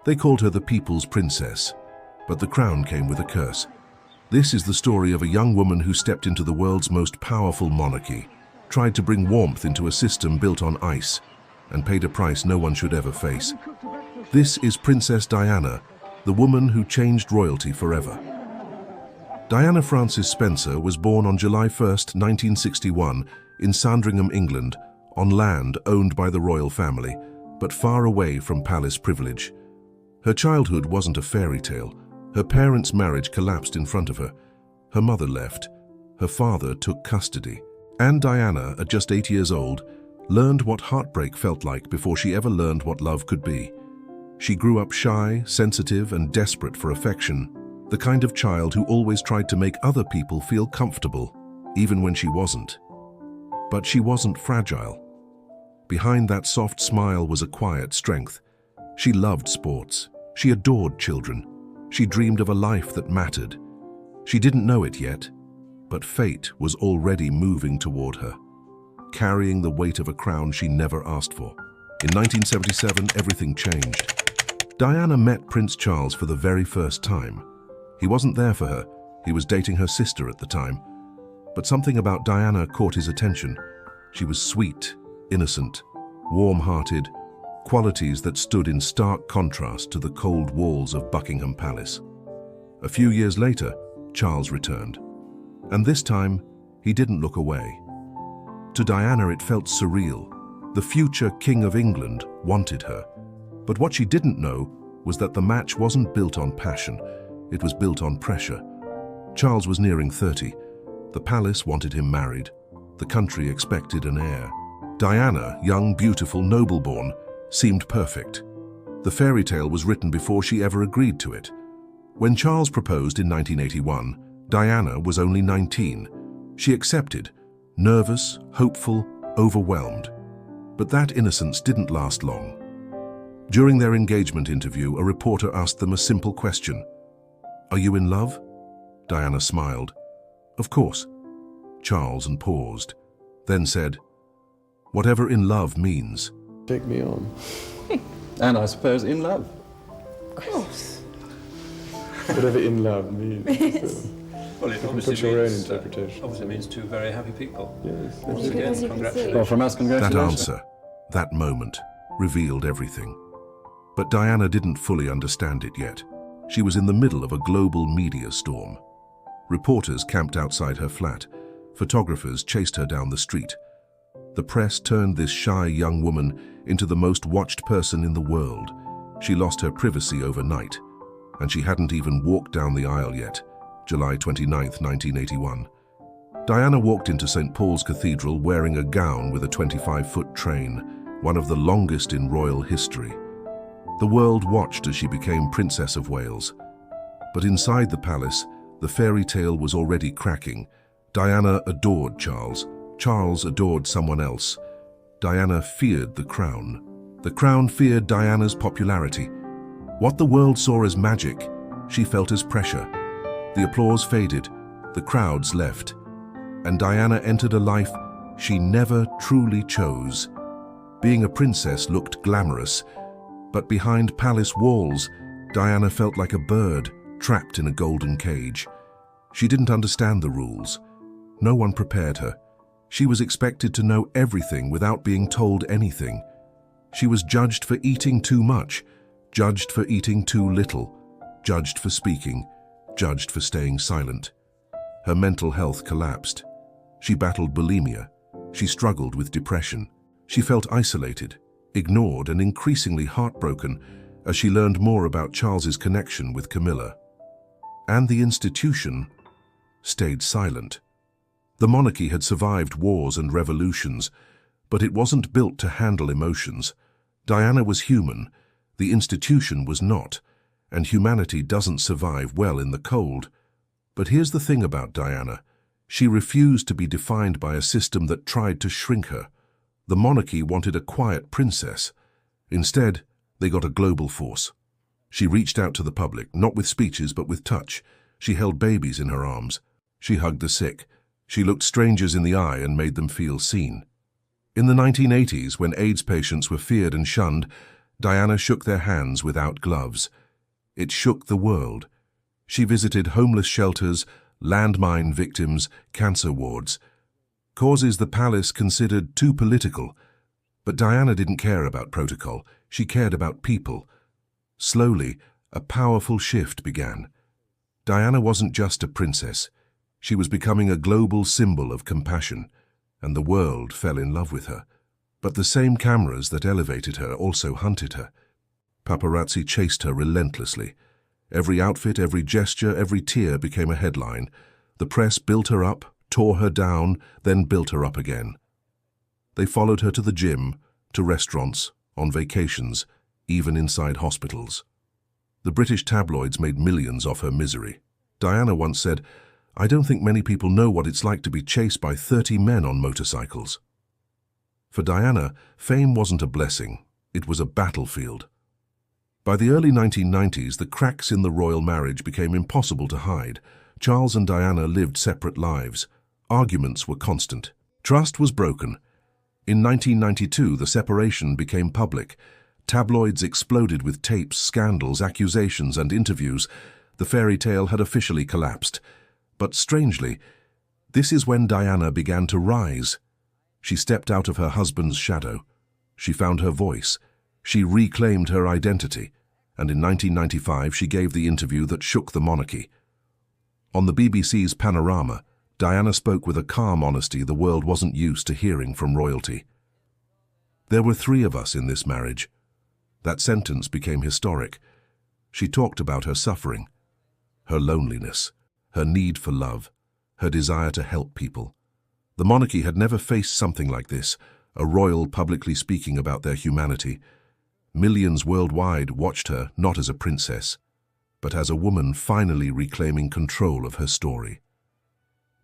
They called her the People's Princess, but the crown came with a curse. This is the story of a young woman who stepped into the world's most powerful monarchy, tried to bring warmth into a system built on ice, and paid a price no one should ever face. This is Princess Diana, the woman who changed royalty forever. Diana Frances Spencer was born on July 1st, 1961, in Sandringham, England, on land owned by the royal family, but far away from palace privilege. Her childhood wasn't a fairy tale. Her parents' marriage collapsed in front of her. Her mother left. Her father took custody. And Diana, at just 8 years old, learned what heartbreak felt like before she ever learned what love could be. She grew up shy, sensitive, and desperate for affection, the kind of child who always tried to make other people feel comfortable, even when she wasn't. But she wasn't fragile. Behind that soft smile was a quiet strength. She loved sports. She adored children. She dreamed of a life that mattered. She didn't know it yet, but fate was already moving toward her, carrying the weight of a crown she never asked for. In 1977, everything changed. Diana met Prince Charles for the very first time. He wasn't there for her. He was dating her sister at the time. But something about Diana caught his attention. She was sweet, innocent, warm-hearted, qualities that stood in stark contrast to the cold walls of Buckingham Palace. A few years later, Charles returned. And this time, he didn't look away. To Diana, it felt surreal. The future King of England wanted her. But what she didn't know was that the match wasn't built on passion, it was built on pressure. Charles was nearing 30. The palace wanted him married. The country expected an heir. Diana, young, beautiful, noble-born, seemed perfect. The fairy tale was written before she ever agreed to it. When Charles proposed in 1981, Diana was only 19. She accepted, nervous, hopeful, overwhelmed. But that innocence didn't last long. During their engagement interview, a reporter asked them a simple question. "Are you in love?" Diana smiled. "Of course." Charles and paused, then said, "Whatever in love means." Take me on. And I suppose in love. Of course. Whatever in love means. Well, it You can obviously put your own means, interpretation. obviously means two very happy people. Yes. Once Because again, you can see. congratulations. Well, from us, That congratulations. answer, that moment, revealed everything. But Diana didn't fully understand it yet. She was in the middle of a global media storm. Reporters camped outside her flat. Photographers chased her down the street. The press turned this shy young woman into the most watched person in the world. She lost her privacy overnight, and she hadn't even walked down the aisle yet, July 29, 1981. Diana walked into St. Paul's Cathedral wearing a gown with a 25-foot train, one of the longest in royal history. The world watched as she became Princess of Wales. But inside the palace, the fairy tale was already cracking. Diana adored Charles. Charles adored someone else. Diana feared the crown. The crown feared Diana's popularity. What the world saw as magic, she felt as pressure. The applause faded, the crowds left, and Diana entered a life she never truly chose. Being a princess looked glamorous, but behind palace walls, Diana felt like a bird trapped in a golden cage. She didn't understand the rules. No one prepared her. She was expected to know everything without being told anything. She was judged for eating too much, judged for eating too little, judged for speaking, judged for staying silent. Her mental health collapsed. She battled bulimia. She struggled with depression. She felt isolated, ignored, and increasingly heartbroken as she learned more about Charles's connection with Camilla. And the institution stayed silent. The monarchy had survived wars and revolutions, but it wasn't built to handle emotions. Diana was human, the institution was not, and humanity doesn't survive well in the cold. But here's the thing about Diana. She refused to be defined by a system that tried to shrink her. The monarchy wanted a quiet princess. Instead, they got a global force. She reached out to the public, not with speeches but with touch. She held babies in her arms. She hugged the sick. She looked strangers in the eye and made them feel seen. In the 1980s, when AIDS patients were feared and shunned, Diana shook their hands without gloves. It shook the world. She visited homeless shelters, landmine victims, cancer wards. Causes the palace considered too political. But Diana didn't care about protocol. She cared about people. Slowly, a powerful shift began. Diana wasn't just a princess. She was becoming a global symbol of compassion, and the world fell in love with her. But the same cameras that elevated her also hunted her. Paparazzi chased her relentlessly. Every outfit, every gesture, every tear became a headline. The press built her up, tore her down, then built her up again. They followed her to the gym, to restaurants, on vacations, even inside hospitals. The British tabloids made millions off her misery. Diana once said, "I don't think many people know what it's like to be chased by 30 men on motorcycles." For Diana, fame wasn't a blessing, it was a battlefield. By the early 1990s, the cracks in the royal marriage became impossible to hide. Charles and Diana lived separate lives. Arguments were constant. Trust was broken. In 1992, the separation became public. Tabloids exploded with tapes, scandals, accusations, and interviews. The fairy tale had officially collapsed. But strangely, this is when Diana began to rise. She stepped out of her husband's shadow. She found her voice. She reclaimed her identity. And in 1995, she gave the interview that shook the monarchy. On the BBC's Panorama, Diana spoke with a calm honesty the world wasn't used to hearing from royalty. "There were 3 of us in this marriage." That sentence became historic. She talked about her suffering, her loneliness, her need for love, her desire to help people. The monarchy had never faced something like this, a royal publicly speaking about their humanity. Millions worldwide watched her not as a princess, but as a woman finally reclaiming control of her story.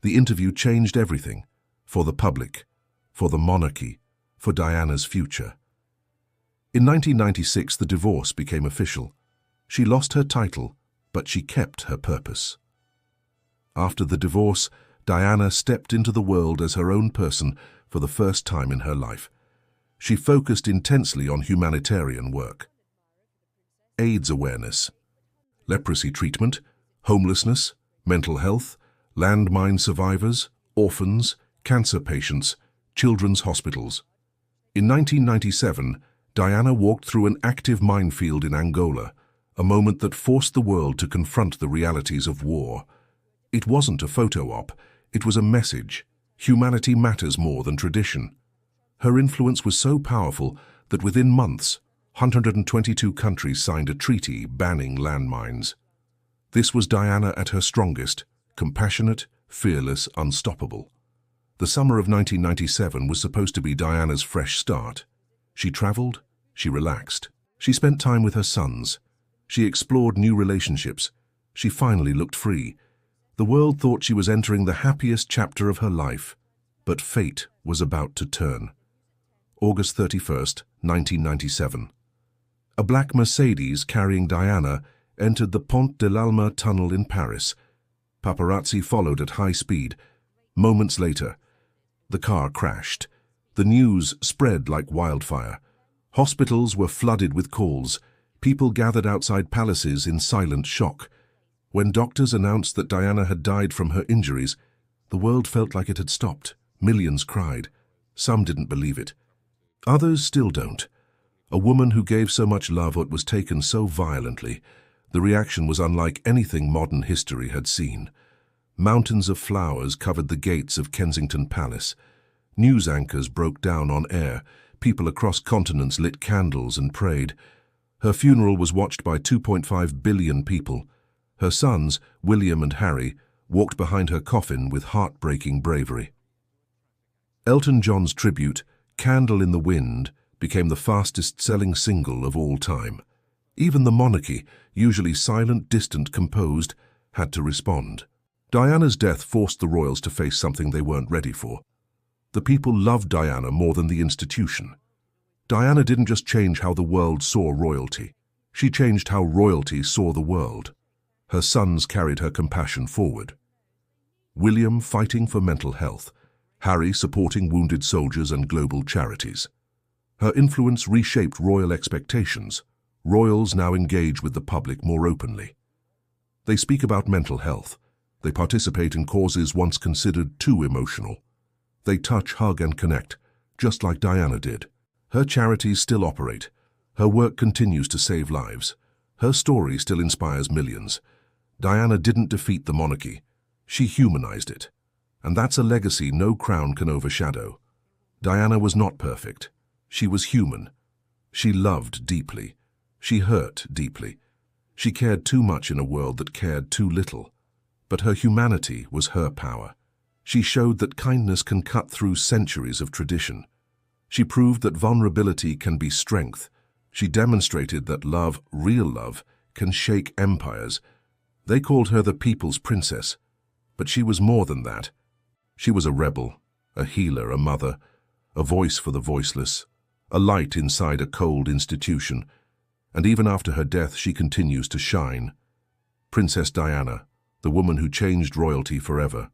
The interview changed everything, for the public, for the monarchy, for Diana's future. In 1996, the divorce became official. She lost her title, but she kept her purpose. After the divorce, Diana stepped into the world as her own person for the first time in her life. She focused intensely on humanitarian work. AIDS awareness, leprosy treatment, homelessness, mental health, landmine survivors, orphans, cancer patients, children's hospitals. In 1997, Diana walked through an active minefield in Angola, a moment that forced the world to confront the realities of war. It wasn't a photo op, it was a message. Humanity matters more than tradition. Her influence was so powerful that within months, 122 countries signed a treaty banning landmines. This was Diana at her strongest, compassionate, fearless, unstoppable. The summer of 1997 was supposed to be Diana's fresh start. She traveled, she relaxed, she spent time with her sons, she explored new relationships, she finally looked free. The world thought she was entering the happiest chapter of her life, but fate was about to turn. August 31st, 1997. A black Mercedes carrying Diana entered the Pont de l'Alma tunnel in Paris. Paparazzi followed at high speed. Moments later, the car crashed. The news spread like wildfire. Hospitals were flooded with calls. People gathered outside palaces in silent shock. When doctors announced that Diana had died from her injuries, the world felt like it had stopped. Millions cried. Some didn't believe it. Others still don't. A woman who gave so much love but was taken so violently. The reaction was unlike anything modern history had seen. Mountains of flowers covered the gates of Kensington Palace. News anchors broke down on air. People across continents lit candles and prayed. Her funeral was watched by 2.5 billion people. Her sons, William and Harry, walked behind her coffin with heartbreaking bravery. Elton John's tribute, "Candle in the Wind," became the fastest-selling single of all time. Even the monarchy, usually silent, distant, composed, had to respond. Diana's death forced the royals to face something they weren't ready for. The people loved Diana more than the institution. Diana didn't just change how the world saw royalty. She changed how royalty saw the world. Her sons carried her compassion forward. William fighting for mental health, Harry supporting wounded soldiers and global charities. Her influence reshaped royal expectations. Royals now engage with the public more openly. They speak about mental health. They participate in causes once considered too emotional. They touch, hug, and connect, just like Diana did. Her charities still operate. Her work continues to save lives. Her story still inspires millions. Diana didn't defeat the monarchy. She humanized it. And that's a legacy no crown can overshadow. Diana was not perfect. She was human. She loved deeply. She hurt deeply. She cared too much in a world that cared too little. But her humanity was her power. She showed that kindness can cut through centuries of tradition. She proved that vulnerability can be strength. She demonstrated that love, real love, can shake empires. They called her the people's princess. But she was more than that. She was a rebel, a healer, a mother, a voice for the voiceless, a light inside a cold institution. And even after her death, she continues to shine. Princess Diana, the woman who changed royalty forever.